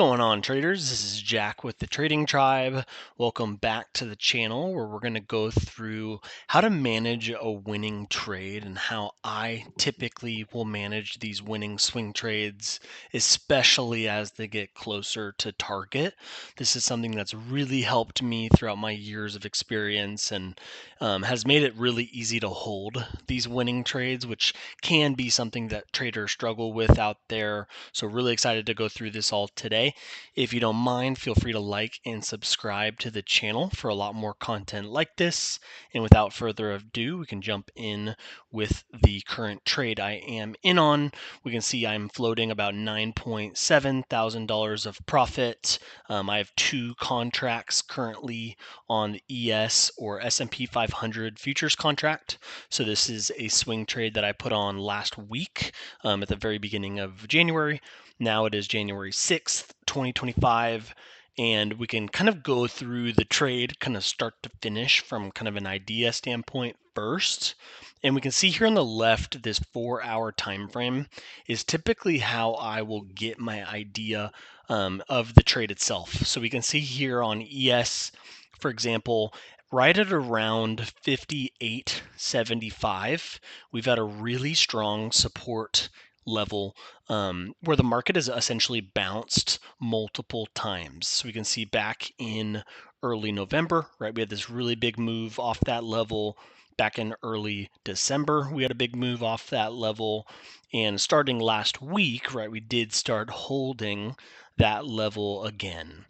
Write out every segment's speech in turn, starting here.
Going on, traders? This is Jack with the Trading Tribe. Welcome back to the channel where we're going to go through how to manage a winning trade and how I typically will manage these winning swing trades, especially as they get closer to target. This is something that's really helped me throughout my years of experience and has made it really easy to hold these winning trades, which can be something that traders struggle with out there. So really excited to go through this all today. If you don't mind, feel free to like and subscribe to the channel for a lot more content like this. And without further ado, we can jump in with the current trade I am in on. We can see I'm floating about $9.7 thousand of profit. I have two contracts currently on the ES or S&P 500 futures contract. So this is a swing trade that I put on last week at the very beginning of January. Now it is January 6th, 2025, and we can kind of go through the trade kind of start to finish from kind of an idea standpoint first. And we can see here on the left, this 4-hour time frame is typically how I will get my idea of the trade itself. So we can see here on ES, for example, right at around 58.75, we've had a really strong support level where the market has essentially bounced multiple times. So we can see back in early November, right, we had this really big move off that level. Back in early December, we had a big move off that level. And starting last week, right, we did start holding that level again.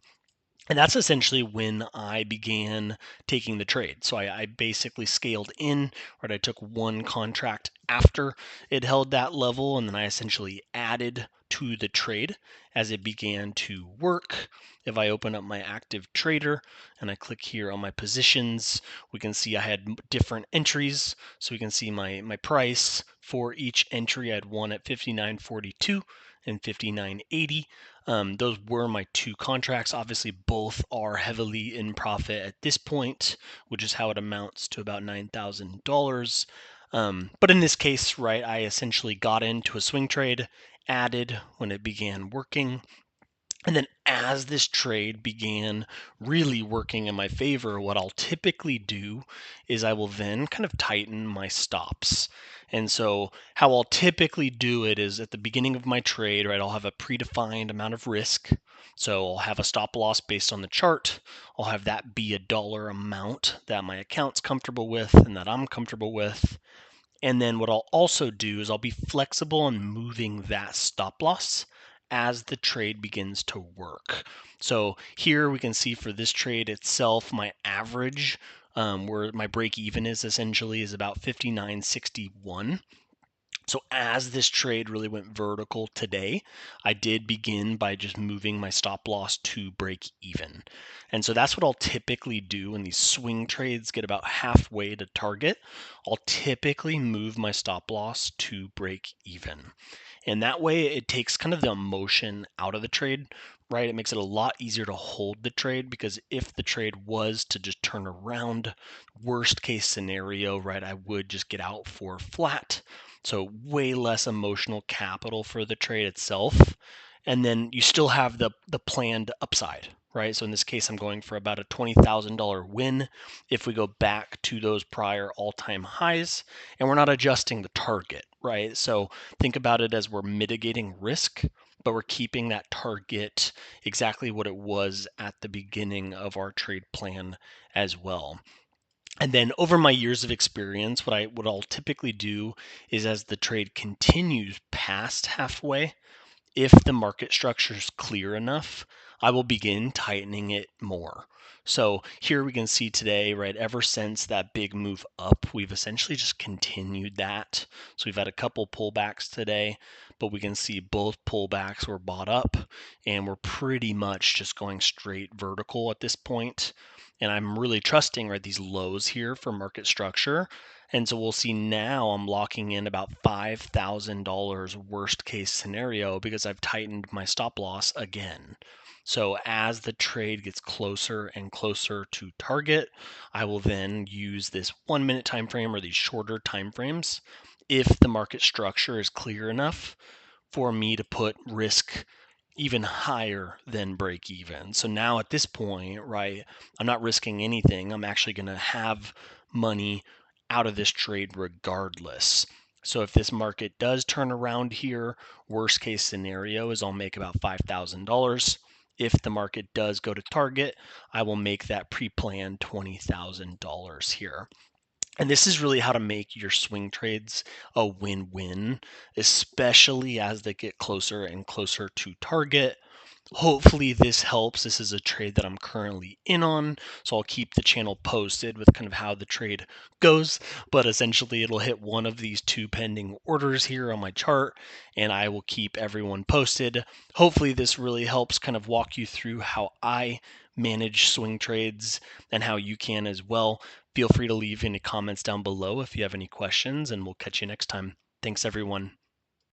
And that's essentially when I began taking the trade. So I basically scaled in, right? I took one contract after it held that level, and then I essentially added to the trade as it began to work. If I open up my active trader and I click here on my positions, we can see I had different entries. So we can see my price for each entry. I had one at 59.42 and 59.80. Those were my two contracts. Obviously, both are heavily in profit at this point, which is how it amounts to about $9,000. But in this case, right, I essentially got into a swing trade, added when it began working. And then as this trade began really working in my favor, what I'll typically do is I will then kind of tighten my stops. And so how I'll typically do it is at the beginning of my trade, right, I'll have a predefined amount of risk. So I'll have a stop loss based on the chart. I'll have that be a dollar amount that my account's comfortable with and that I'm comfortable with. And then what I'll also do is I'll be flexible on moving that stop loss as the trade begins to work. So here we can see for this trade itself, my average, where my break even is essentially is about 59.61. So as this trade really went vertical today, I did begin by just moving my stop loss to break even. And so that's what I'll typically do when these swing trades get about halfway to target. I'll typically move my stop loss to break even. And that way it takes kind of the emotion out of the trade, right? It makes it a lot easier to hold the trade because if the trade was to just turn around, worst case scenario, right, I would just get out for flat. So way less emotional capital for the trade itself. And then you still have the planned upside, right? So in this case, I'm going for about a $20,000 win if we go back to those prior all-time highs, and we're not adjusting the target, right? So think about it as we're mitigating risk, but we're keeping that target exactly what it was at the beginning of our trade plan as well. And then over my years of experience, what I'll typically do is as the trade continues past halfway, if the market structure is clear enough, I will begin tightening it more. So here we can see today, right, ever since that big move up, we've essentially just continued that. So we've had a couple pullbacks today, but we can see both pullbacks were bought up and we're pretty much just going straight vertical at this point. And I'm really trusting, right, these lows here for market structure. And so we'll see now I'm locking in about $5,000 worst case scenario because I've tightened my stop loss again. So as the trade gets closer and closer to target, I will then use this 1 minute time frame or these shorter time frames if the market structure is clear enough for me to put risk even higher than break even. So now at this point, right, I'm not risking anything. I'm actually going to have money out of this trade regardless. So if this market does turn around here, worst case scenario is I'll make about $5,000. If the market does go to target, I will make that pre-planned $20,000 here. And this is really how to make your swing trades a win-win, especially as they get closer and closer to target. Hopefully this helps. This is a trade that I'm currently in on, so I'll keep the channel posted with kind of how the trade goes, but essentially it'll hit one of these two pending orders here on my chart, and I will keep everyone posted. Hopefully this really helps kind of walk you through how I manage swing trades and how you can as well. Feel free to leave any comments down below if you have any questions, and we'll catch you next time. Thanks, everyone.